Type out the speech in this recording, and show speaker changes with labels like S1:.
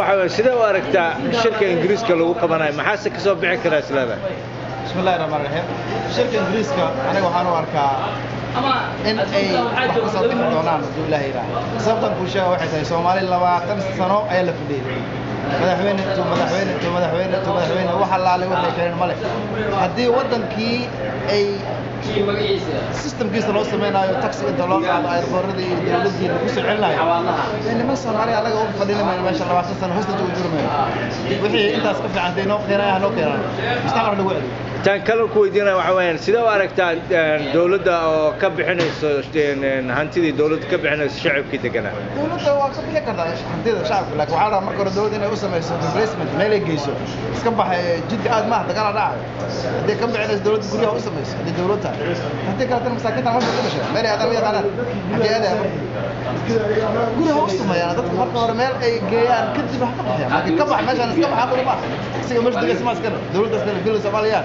S1: waxa sida u aragtaa shirka Ingiriiska lagu qabanayo maxaa ka soo bixi kara islaada
S2: bismillaahir rahmaanir rahiim shirka Ingiriiska aniga waxaan u arkaa in ay wax ka soo bixi doonaan Ilaahay sababtan ku sheegay waxay tahay Soomaali 20 sano ay la fadhiyay madaxweyne waxa la waxay keeneen male hadii wadankii ay systemkiisa loo sameeyo taxi inta loo qaado ay qoradii dawladda ku soo celinayo inama Soomaali anaga u fadhinay meesha 20 sano hoosta ugu jirmay wixii intaas ka fiican deeno qeeraha loo keenay mustaqbal lagu celiyo
S1: tan kale ku weydiinay waxa weeyaan sida u aragtaa dawladda oo ka bixinayso hantidii dawladda ka bixinayso shacabkii deganaa
S2: dawladda waa ka bixin kartaa hantida shacabka laakiin waxa marka hore dawladda inay u sameeyso replacement meel ay geyso iska baxay jidka aad ma dagaal dhacay hadii ka bixinayso dawladda guriga u sameeyso hadii dawladda hadii kale tan masaakiinta ma soo gashay meel ay aad yaqaan hadii aad guriga u sameeyaan dadka marka hore meel ay geeyaan kadib wax ka bixiyaan laakiin ka bax meeshan iska baxa qulba isaga meesha degan isma iska dawladda iska bil Soomaaliya